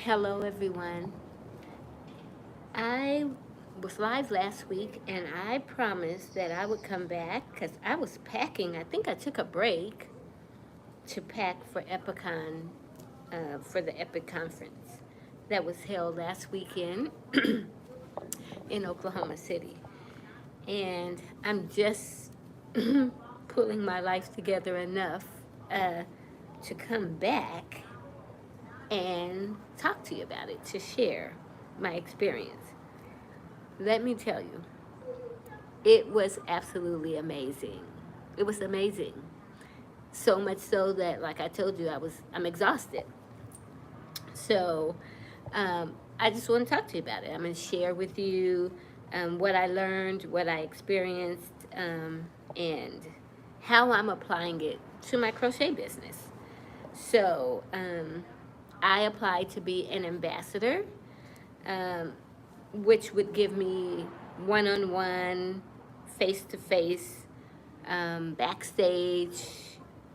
Hello, everyone. I was live last week and I promised that I would come back because I was packing. I think I took a break to pack for EpicCon, for the Epic conference that was held last weekend in Oklahoma City. And I'm just pulling my life together enough uh, to come back and talk to you about it, to share my experience. Let me tell you, it was absolutely amazing. It was amazing. So much so that, like I told you, I'm exhausted. So I just want to talk to you about it. I'm going to share with you what I learned, what I experienced, and how I'm applying it to my crochet business. So I applied to be an ambassador, um, which would give me one-on-one, face-to-face, backstage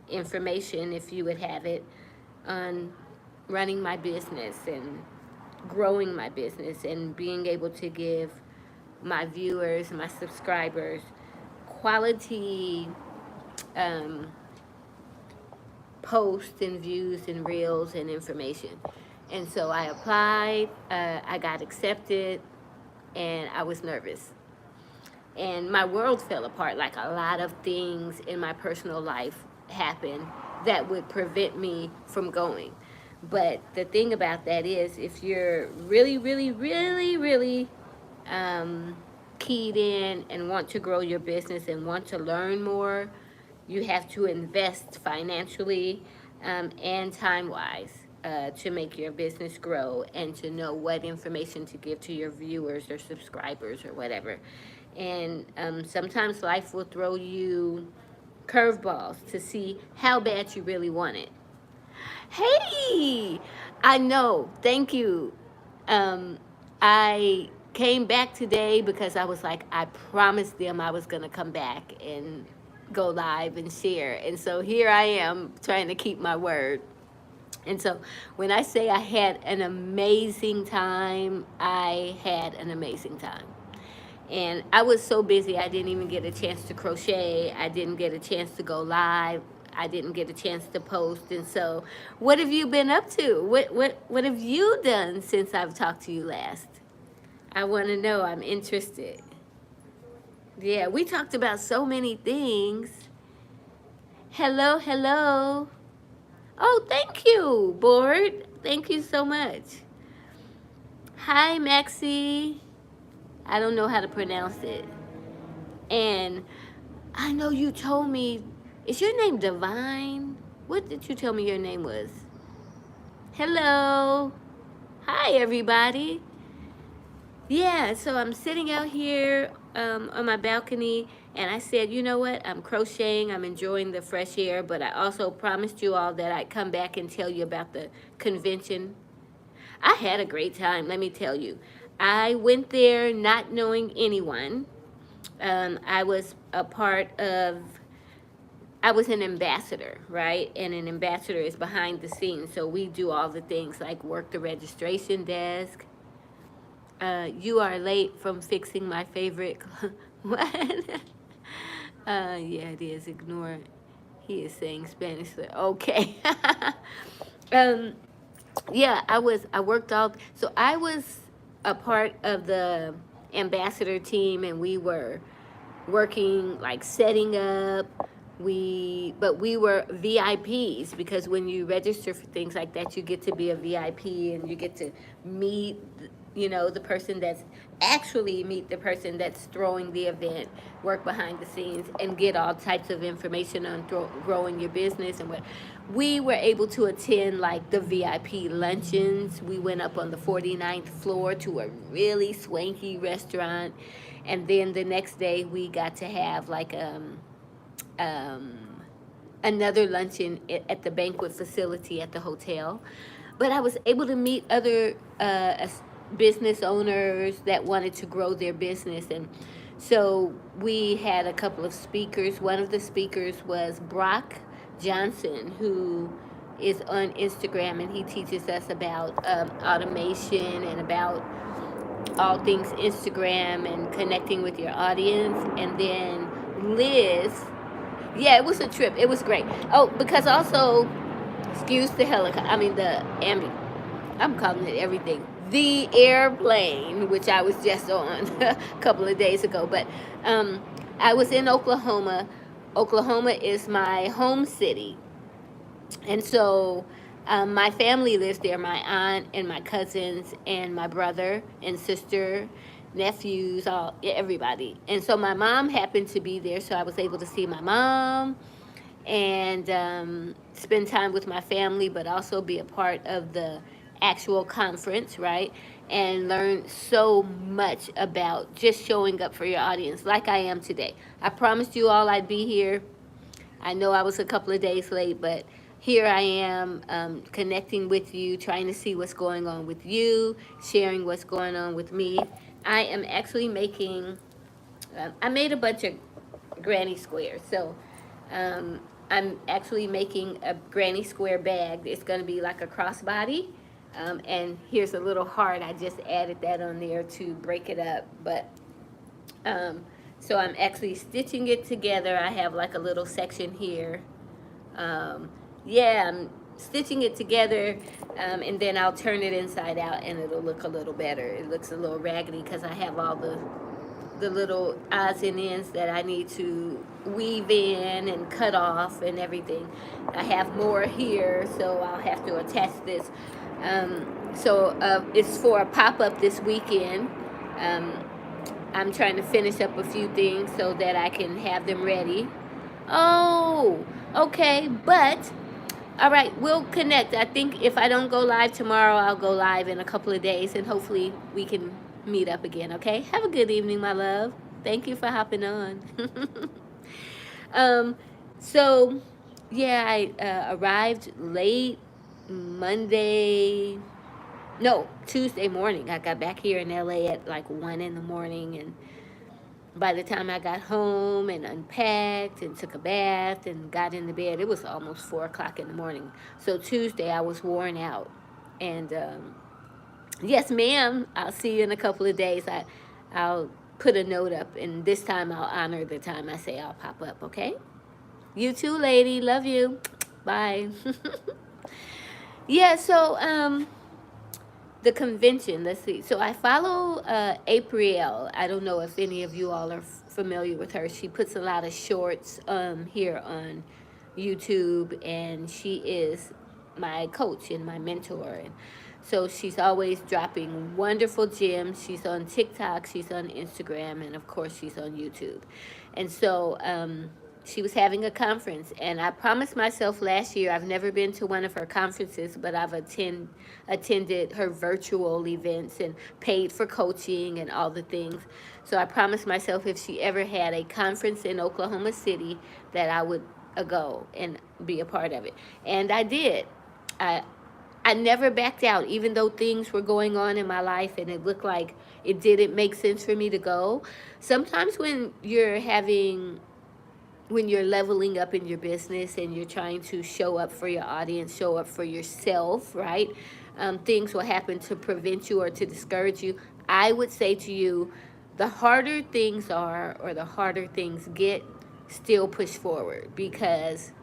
information, if you would have it, on running my business and growing my business and being able to give my viewers, my subscribers, quality um, posts and views and reels and information. And so I applied, I got accepted, and I was nervous. And my world fell apart. Like, a lot of things in my personal life happened that would prevent me from going. But the thing about that is, if you're really, really, really, really keyed in and want to grow your business and want to learn more, you have to invest financially and time-wise to make your business grow and to know what information to give to your viewers or subscribers or whatever. And sometimes life will throw you curveballs to see how bad you really want it. Hey, I know. Thank you. I came back today because I was like, I promised them I was going to come back and go live and share. And so here I am trying to keep my word. And so when I say I had an amazing time, I had an amazing time. And I was so busy, I didn't even get a chance to crochet. I didn't get a chance to go live. I didn't get a chance to post. And so, what have you been up to? What have you done since I've talked to you last? I want to know. I'm interested. Yeah, we talked about so many things. Hello, hello. Oh, thank you, Board. Thank you so much. Hi, Maxie. I don't know how to pronounce it. And I know you told me, is your name Divine? What did you tell me your name was? Hello. Hi, everybody. Yeah, so I'm sitting out here on my balcony, and I said, you know what? I'm crocheting. I'm enjoying the fresh air, but I also promised you all that I'd come back and tell you about the convention. I had a great time, let me tell you. I went there not knowing anyone. I was a part of, I was an ambassador, right? And an ambassador is behind the scenes. So we do all the things like work the registration desk. You are late from fixing my favorite. What? Yeah, it is. Ignore it. He is saying Spanish. Okay. um, yeah, I worked all, so I was a part of the ambassador team, and we were working, like setting up. But we were VIPs, because when you register for things like that, you get to be a VIP and you get to meet, the person that's actually meet the person that's throwing the event, work behind the scenes, and get all types of information on growing your business. And what we were able to attend, like the VIP luncheons. We went up on the 49th floor to a really swanky restaurant, and then the next day we got to have like another luncheon at the banquet facility at the hotel. But I was able to meet other business owners that wanted to grow their business. And so we had a couple of speakers. One of the speakers was Brock Johnson, who is on Instagram, and he teaches us about automation and about all things Instagram and connecting with your audience. And then Liz, yeah, it was a trip. It was great. Oh, because also, excuse the helicopter. I mean the I'm calling it everything. The airplane, which I was just on a couple of days ago. But I was in Oklahoma. Oklahoma is my home city. And so my family lives there, my aunt and my cousins and my brother and sister, nephews, all everybody. And so my mom happened to be there, so I was able to see my mom and spend time with my family, but also be a part of the actual conference, right? And learn so much about just showing up for your audience like I am today. I promised you all I'd be here. I know I was a couple of days late, but here I am connecting with you, trying to see what's going on with you, sharing what's going on with me. I am actually making, I made a bunch of granny squares. So I'm actually making a granny square bag. It's going to be like a crossbody. And here's a little heart. I just added that on there to break it up. But so I'm actually stitching it together. I have like a little section here. Yeah, I'm stitching it together, and then I'll turn it inside out and it'll look a little better. It looks a little raggedy because I have all the little odds and ends that I need to weave in and cut off and everything. I have more here, so I'll have to attach this. So it's for a pop-up this weekend. I'm trying to finish up a few things so that I can have them ready. Oh, okay, but all right, we'll connect. I think if I don't go live tomorrow, I'll go live in a couple of days, and hopefully we can meet up again, okay? Have a good evening, my love. Thank you for hopping on. So, yeah, I arrived late Tuesday morning. I got back here in LA at like 1 in the morning, and by the time I got home and unpacked and took a bath and got into bed, it was almost 4 o'clock in the morning. So Tuesday I was worn out. And yes, ma'am, I'll see you in a couple of days. I'll put a note up, and this time I'll honor the time I say I'll pop up, okay? You too, lady. Love you. Bye. Yeah, so the convention, let's see. So I follow April. I don't know if any of you all are familiar with her. She puts a lot of shorts here on YouTube, and she is my coach and my mentor. And so she's always dropping wonderful gems. She's on TikTok, she's on Instagram, and of course she's on YouTube. And so she was having a conference, and I promised myself last year, I've never been to one of her conferences, but I've attended her virtual events and paid for coaching and all the things. So I promised myself if she ever had a conference in Oklahoma City that I would go and be a part of it. And I did. I never backed out, even though things were going on in my life and it looked like it didn't make sense for me to go. Sometimes when you're leveling up in your business and you're trying to show up for your audience, show up for yourself, right? Things will happen to prevent you or to discourage you. I would say to you, the harder things are or the harder things get, still push forward, because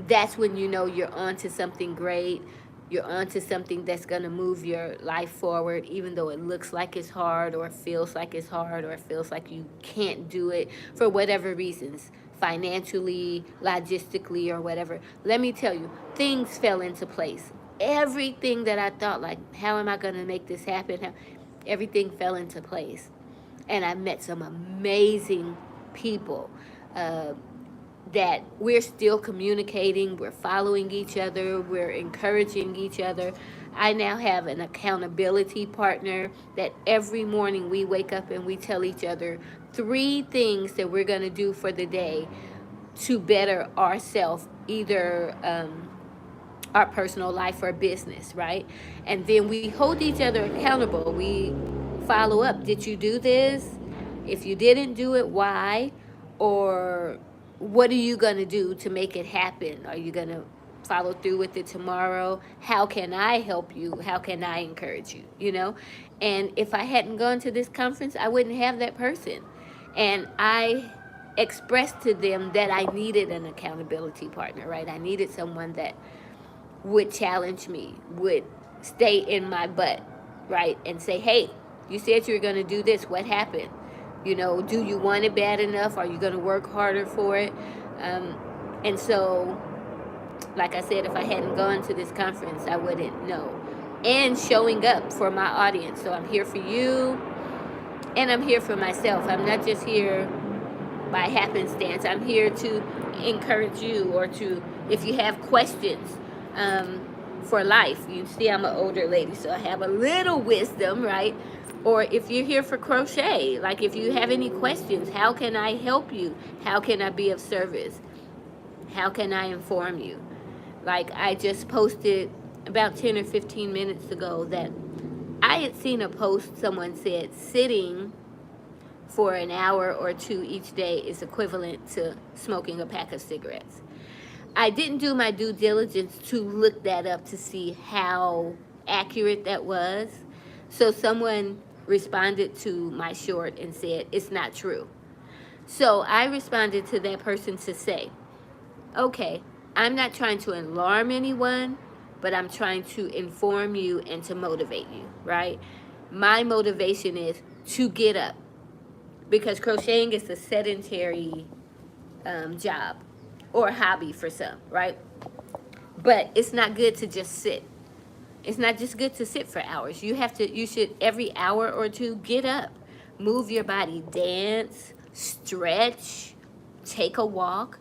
that's when you know you're onto something great. You're onto something that's going to move your life forward, even though it looks like it's hard or it feels like it's hard or it feels like you can't do it for whatever reasons, financially, logistically, or whatever. Let me tell you, things fell into place. Everything that I thought, like, how am I going to make this happen? Everything fell into place. And I met some amazing people that we're still communicating, we're following each other, we're encouraging each other. I now have an accountability partner that every morning we wake up and we tell each other 3 things that we're going to do for the day to better ourselves, either our personal life or business, right? And then we hold each other accountable. We follow up. Did you do this? If you didn't do it, why? Or what are you going to do to make it happen? Are you going to follow through with it tomorrow. How can I help you? How can I encourage you? You know? And if I hadn't gone to this conference, I wouldn't have that person. And I expressed to them that I needed an accountability partner, right? I needed someone that would challenge me, would stay in my butt, right? And say, hey, you said you were going to do this. What happened? You know, do you want it bad enough? Are you going to work harder for it? And so, like I said, if I hadn't gone to this conference, I wouldn't know. And showing up for my audience. So I'm here for you, and I'm here for myself. I'm not just here by happenstance. I'm here to encourage you, or to, if you have questions for life. You see, I'm an older lady, so I have a little wisdom, right? Or if you're here for crochet, like if you have any questions, how can I help you? How can I be of service? How can I inform you? Like I just posted about 10 or 15 minutes ago that I had seen a post, someone said sitting for an hour or two each day is equivalent to smoking a pack of cigarettes. I didn't do my due diligence to look that up to see how accurate that was. So someone responded to my short and said, it's not true. So I responded to that person to say, okay, I'm not trying to alarm anyone, but I'm trying to inform you and to motivate you, right? My motivation is to get up, because crocheting is a sedentary job or hobby for some, right? But it's not good to just sit. It's not just good to sit for hours. You should every hour or two get up, move your body, dance, stretch, take a walk.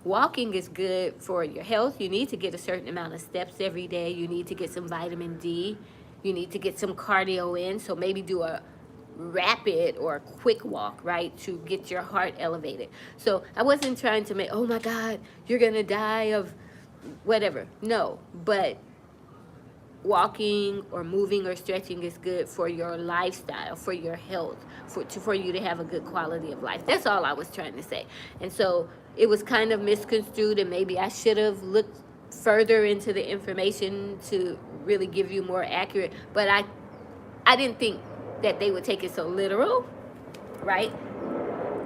Walking is good for your health. You need to get a certain amount of steps every day. You need to get some vitamin D. You need to get some cardio in. So maybe do a rapid or a quick walk, right, to get your heart elevated. So I wasn't trying to make, oh my God, you're going to die of whatever. No, but walking or moving or stretching is good for your lifestyle, for your health, for you to have a good quality of life. That's all I was trying to say. And so it was kind of misconstrued, and maybe I should have looked further into the information to really give you more accurate, but I didn't think that they would take it so literal, right?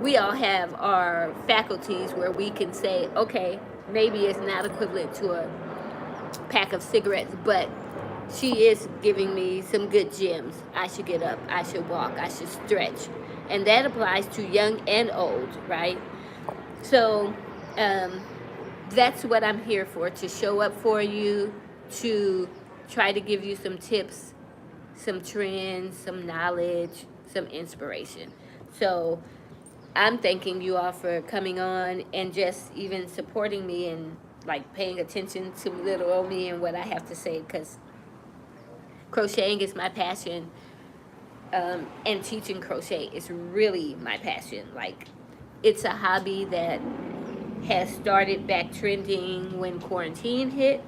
We all have our faculties where we can say, okay, maybe it's not equivalent to a pack of cigarettes, but she is giving me some good gems. I should get up, I should walk, I should stretch. And that applies to young and old, right? So that's what I'm here for, to show up for you, to try to give you some tips, some trends, some knowledge, some inspiration. So I'm thanking you all for coming on and just even supporting me and like paying attention to little old me and what I have to say, because crocheting is my passion, and teaching crochet is really my passion. Like, it's a hobby that has started back trending when quarantine hit,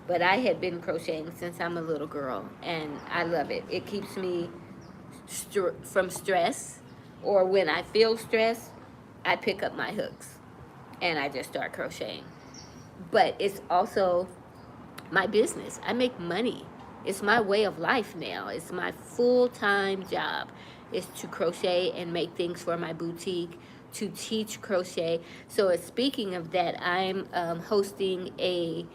but I had been crocheting since I'm a little girl, and I love it. It keeps me from stress, or when I feel stressed, I pick up my hooks and I just start crocheting. But it's also my business. I make money. It's my way of life now. It's my full-time job. It's to crochet and make things for my boutique, to teach crochet. So speaking of that, I'm hosting a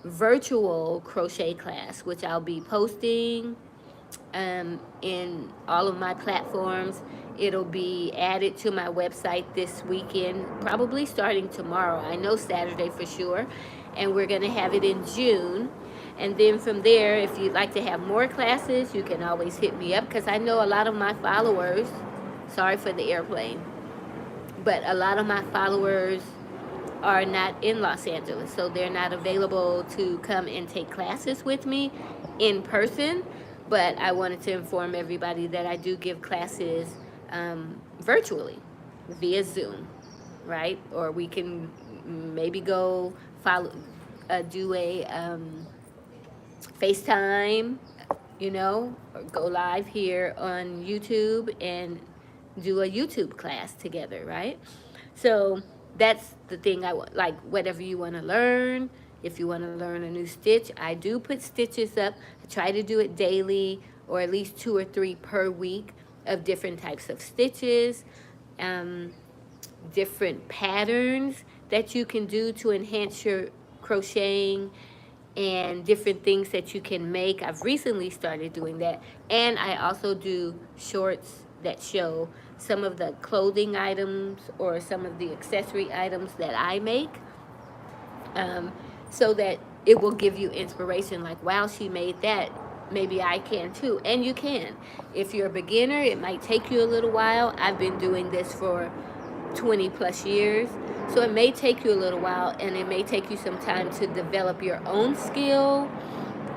virtual crochet class, which I'll be posting in all of my platforms. It'll be added to my website this weekend, probably starting tomorrow. I know Saturday for sure. And we're going to have it in June. And then from there, if you'd like to have more classes, you can always hit me up, because I know a lot of my followers, sorry for the airplane, but a lot of my followers are not in Los Angeles, so they're not available to come and take classes with me in person. But I wanted to inform everybody that I do give classes virtually via Zoom, right? Or we can maybe go do a FaceTime, or go live here on YouTube and do a YouTube class together, right? So that's the thing I want. Like, whatever you want to learn, If you want to learn a new stitch, I do put stitches up. I try to do it daily, or at least 2 or 3 per week, of different types of stitches, um, different patterns that you can do to enhance your crocheting, and different things that you can make. I've recently started doing that. And I also do shorts that show some of the clothing items or some of the accessory items that I make, um, so that it will give you inspiration, like, wow, she made that, maybe I can too. And you can. If you're a beginner, it might take you a little while. I've been doing this for 20 plus years, so it may take you a little while, and it may take you some time to develop your own skill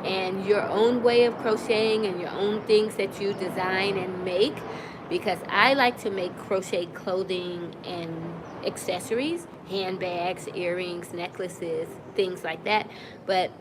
and your own way of crocheting and your own things that you design and make, because I like to make crochet clothing and accessories, handbags, earrings, necklaces, things like that. But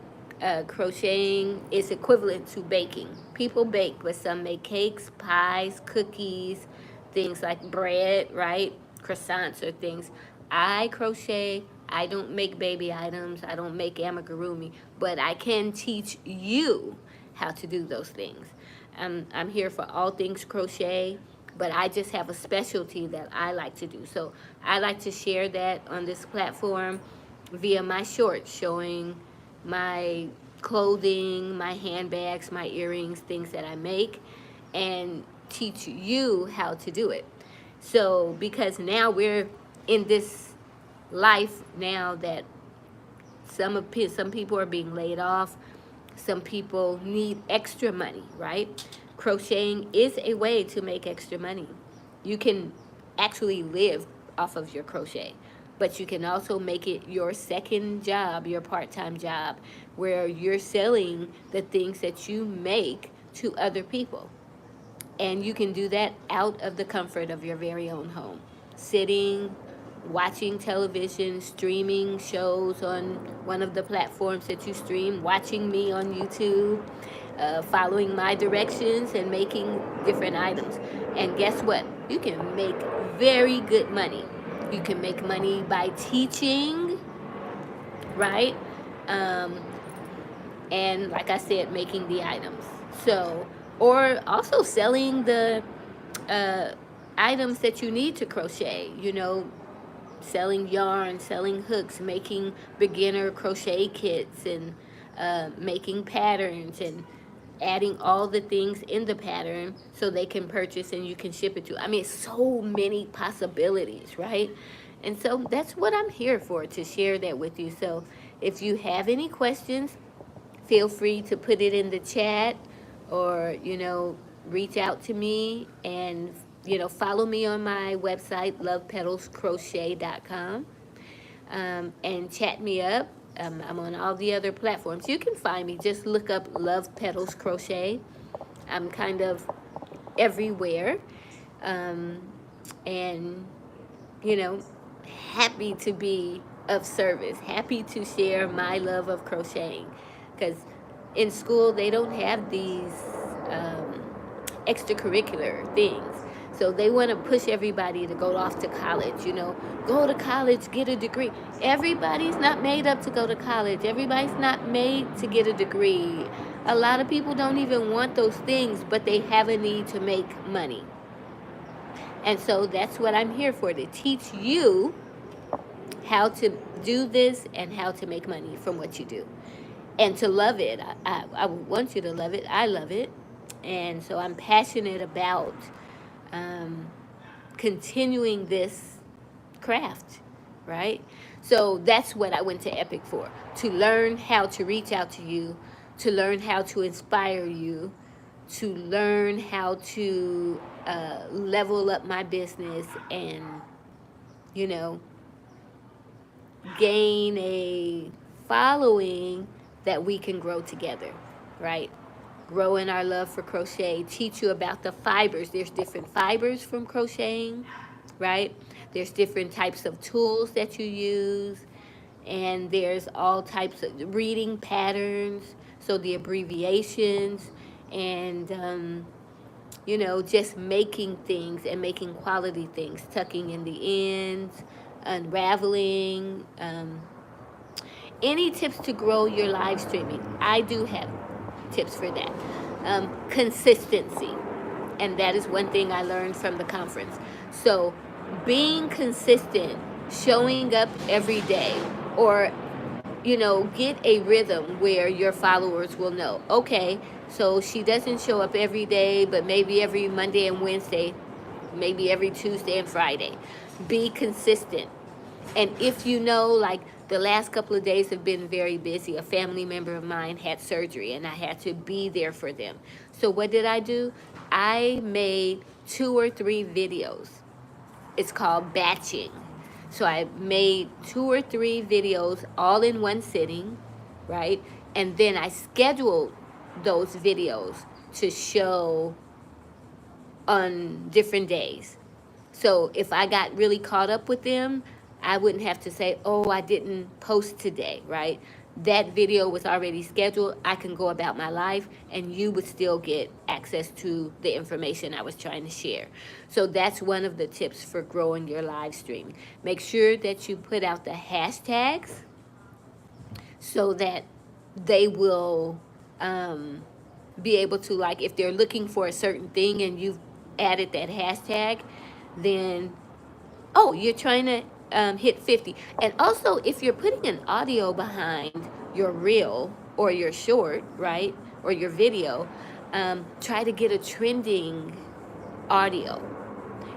crocheting is equivalent to baking. People bake, but some make cakes, pies, cookies, things like bread, right? Croissants or things. I crochet. I don't make baby items. I don't make amigurumi, but I can teach you how to do those things. I'm here for all things crochet, but I just have a specialty that I like to do. So I like to share that on this platform via my shorts, showing my clothing, my handbags, my earrings, things that I make, and teach you how to do it. So because now we're in this life now that some people are being laid off, some people need extra money, right? Crocheting is a way to make extra money. You can actually live off of your crochet, but you can also make it your second job, your part-time job, where you're selling the things that you make to other people. And you can do that out of the comfort of your very own home, sitting, watching television, streaming shows on one of the platforms that you stream, watching me on YouTube, following my directions and making different items. And guess what? You can make very good money. You can make money by teaching, right? Um, and like I said, making the items. So, or also selling the items that you need to crochet, selling yarn, selling hooks, making beginner crochet kits, and making patterns, and adding all the things in the pattern so they can purchase and you can ship it to. I mean, so many possibilities, right? And so that's what I'm here for, to share that with you. So if you have any questions, feel free to put it in the chat, or reach out to me, and follow me on my website, lovepetalscrochet.com, and chat me up. I'm on all the other platforms. You can find me. Just look up Love Petals Crochet. I'm kind of everywhere. And, happy to be of service. Happy to share my love of crocheting. Because in school, they don't have these extracurricular things. So they want to push everybody to go off to college, go to college, get a degree. Everybody's not made up to go to college. Everybody's not made to get a degree. A lot of people don't even want those things, but they have a need to make money. And so that's what I'm here for, to teach you how to do this and how to make money from what you do. And to love it. I want you to love it. I love it. And so I'm passionate about continuing this craft, right? So that's what I went to Epic for, to learn how to reach out to you, to learn how to inspire you, to learn how to level up my business, and, gain a following that we can grow together, right? Grow in our love for crochet, teach you about the fibers. There's different fibers from crocheting, right? There's different types of tools that you use, and there's all types of reading patterns, so the abbreviations, and just making things and making quality things, tucking in the ends, unraveling, any tips to grow your live streaming? I do have tips for that. Consistency. And that is one thing I learned from the conference. So being consistent, showing up every day, or get a rhythm where your followers will know, okay, so she doesn't show up every day, but maybe every Monday and Wednesday, maybe every Tuesday and Friday. Be consistent. And if like the last couple of days have been very busy, a family member of mine had surgery and I had to be there for them. So what did I do? I made 2 or 3 videos. It's called batching. So I made 2 or 3 videos all in one sitting, right? And then I scheduled those videos to show on different days. So if I got really caught up with them, I wouldn't have to say, oh, I didn't post today, right? That video was already scheduled. I can go about my life and you would still get access to the information I was trying to share. So that's one of the tips for growing your live stream. Make sure that you put out the hashtags so that they will be able to, like, if they're looking for a certain thing and you've added that hashtag, then, oh, you're trying to hit 50. And also, if you're putting an audio behind your reel or your short, right, or your video, try to get a trending audio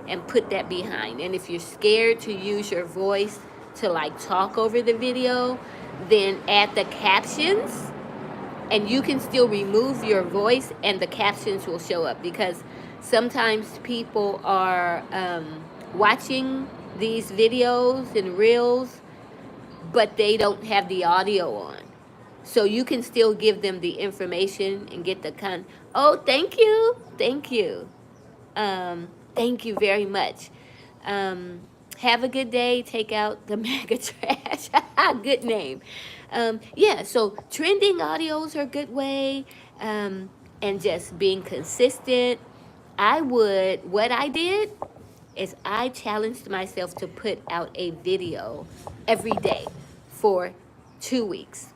and put that behind. And if you're scared to use your voice to like talk over the video, then add the captions, and you can still remove your voice and the captions will show up, because sometimes people are watching these videos and reels, but they don't have the audio on. So you can still give them the information and get the oh, thank you. Thank you. Thank you very much. Have a good day. Take out the mega trash. Good name. Yeah, so trending audios are a good way. And just being consistent. What I did is I challenged myself to put out a video every day for 2 weeks.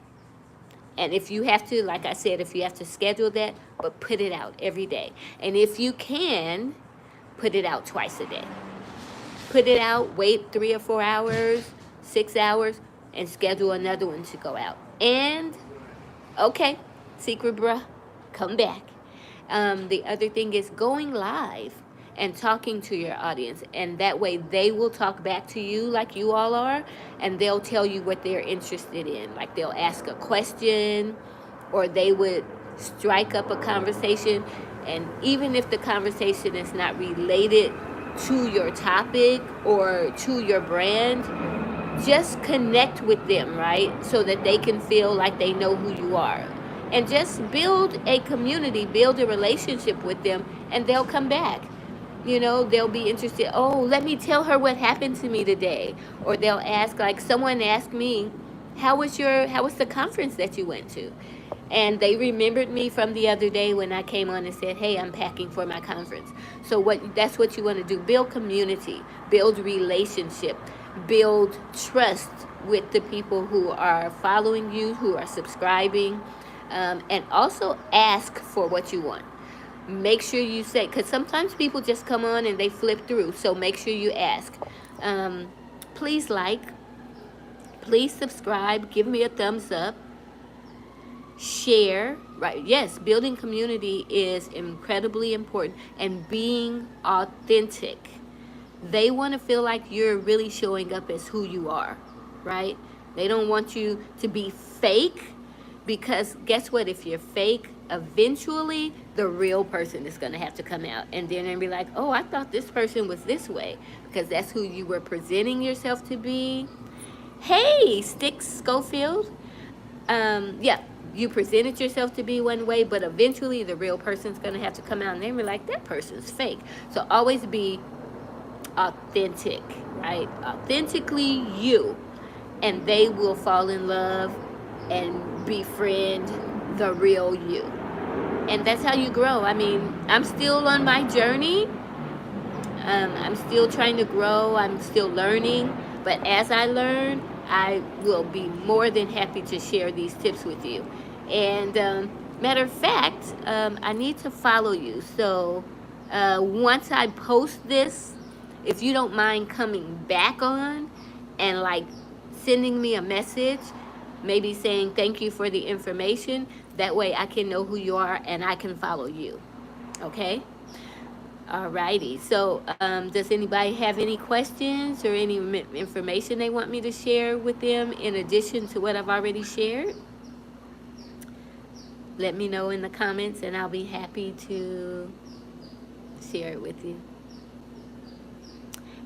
And if you have to, like I said, if you have to schedule that, but put it out every day. And if you can, put it out twice a day. Put it out, wait 3 or 4 hours, 6 hours, and schedule another one to go out. And, okay, secret bruh, come back. The other thing is going live and talking to your audience, and that way they will talk back to you like you all are, and they'll tell you what they're interested in. Like they'll ask a question, or they would strike up a conversation, and even if the conversation is not related to your topic or to your brand, just connect with them, right? So that they can feel like they know who you are. And just build a community, build a relationship with them, and they'll come back. They'll be interested. Oh, let me tell her what happened to me today. Or they'll ask, like someone asked me, how was the conference that you went to? And they remembered me from the other day when I came on and said, hey, I'm packing for my conference. So that's what you want to do. Build community, build relationship, build trust with the people who are following you, who are subscribing, and also ask for what you want. Make sure you say, because sometimes people just come on and they flip through. So make sure you ask. Please like, please subscribe, give me a thumbs up, share, right? Yes, building community is incredibly important, and being authentic. They want to feel like you're really showing up as who you are, right? They don't want you to be fake, because guess what? If you're fake, eventually the real person is going to have to come out, and then they'll be like, oh, I thought this person was this way, because that's who you were presenting yourself to be. Hey, Sticks Schofield. Yeah, you presented yourself to be one way, but eventually the real person's going to have to come out, and they'll be like, that person's fake. So always be authentic, right? Authentically you, and they will fall in love and befriend the real you. And that's how you grow. I mean, I'm still on my journey. I'm still trying to grow. I'm still learning. But as I learn, I will be more than happy to share these tips with you. And matter of fact, I need to follow you. So once I post this, if you don't mind coming back on and like sending me a message, maybe saying thank you for the information, that way I can know who you are and I can follow you. Okay? Alrighty. So, does anybody have any questions or any information they want me to share with them in addition to what I've already shared? Let me know in the comments and I'll be happy to share it with you.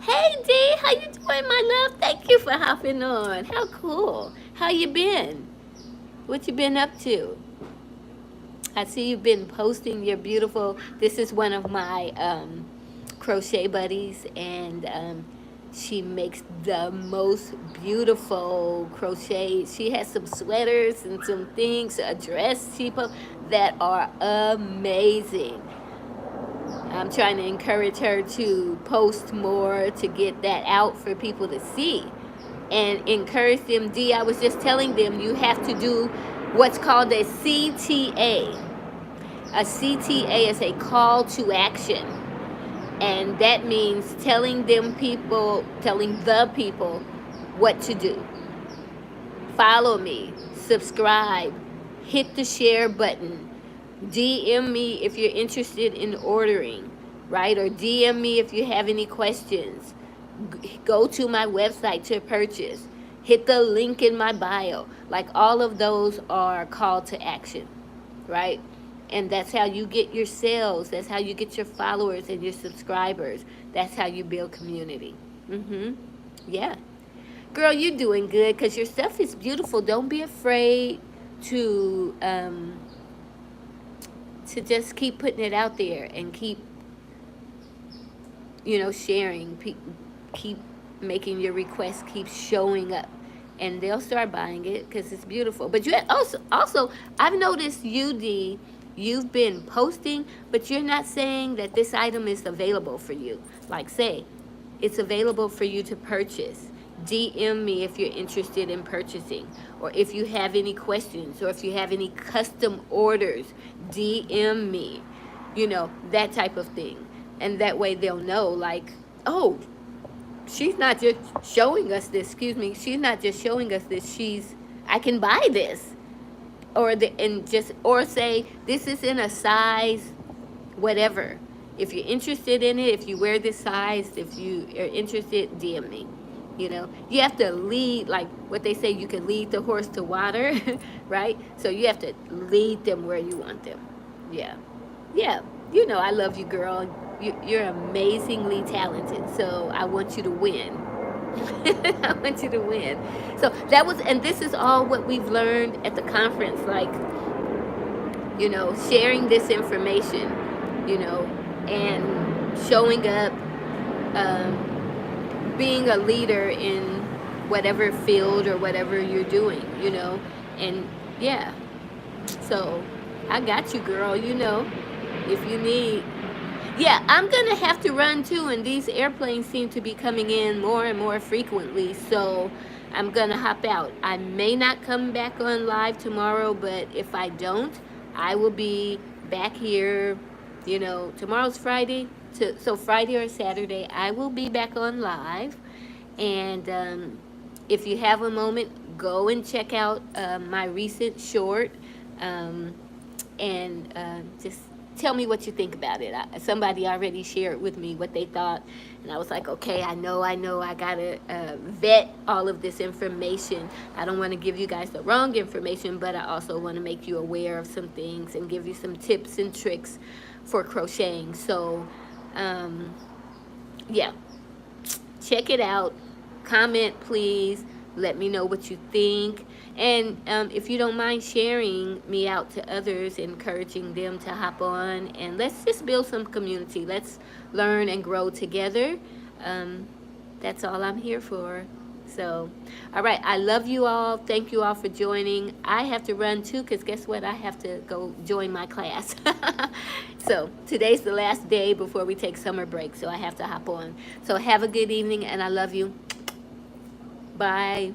Hey Dee, how you doing, my love? Thank you for hopping on. How cool. How you been? What you been up to? I see you've been posting your beautiful, this is one of my crochet buddies, and she makes the most beautiful crochet. She has some sweaters and some things, a dress she posts that are amazing. I'm trying to encourage her to post more to get that out for people to see and encourage them. Dee, I was just telling them you have to do what's called a CTA. A CTA is a call to action. And that means telling the people what to do. Follow me, subscribe, hit the share button, DM me if you're interested in ordering, right? Or DM me if you have any questions. Go to my website to purchase. Hit the link in my bio. Like, all of those are call to action, right? And that's how you get your sales. That's how you get your followers and your subscribers. That's how you build community. Yeah. Girl, you're doing good because your stuff is beautiful. Don't be afraid to just keep putting it out there and keep, sharing. Keep making your requests, keep showing up, and they'll start buying it because it's beautiful. But you also I've noticed you've been posting, but you're not saying that this item is available for you. Like, say it's available for you to purchase. DM me if you're interested in purchasing, or if you have any questions, or if you have any custom orders, DM me, that type of thing. And that way they'll know, like, oh, she's not just showing us this, she's not just showing us this, I can buy this. Or say this is in a size whatever. If you're interested in it, if you wear this size, if you are interested, DM me. You have to lead, like what they say, you can lead the horse to water, right? So you have to lead them where you want them. Yeah. I love you, girl. You're amazingly talented, so I want you to win. I want you to win. So and this is all what we've learned at the conference, like, sharing this information, and showing up, being a leader in whatever field or whatever you're doing, and yeah. So I got you, girl, if you need. Yeah, I'm going to have to run too, and these airplanes seem to be coming in more and more frequently, so I'm going to hop out. I may not come back on live tomorrow, but if I don't, I will be back here, tomorrow's Friday, so Friday or Saturday, I will be back on live, and if you have a moment, go and check out my recent short, and just tell me what you think about it. Somebody already shared with me what they thought, and I was like, okay, I know, I gotta vet all of this information. I don't want to give you guys the wrong information, but I also want to make you aware of some things and give you some tips and tricks for crocheting. So yeah, check it out. Comment, please. Let me know what you think. And if you don't mind sharing me out to others, encouraging them to hop on, and let's just build some community. Let's learn and grow together. That's all I'm here for. So, all right, I love you all. Thank you all for joining. I have to run too, because guess what? I have to go join my class. So today's the last day before we take summer break, so I have to hop on. So have a good evening, and I love you. Bye.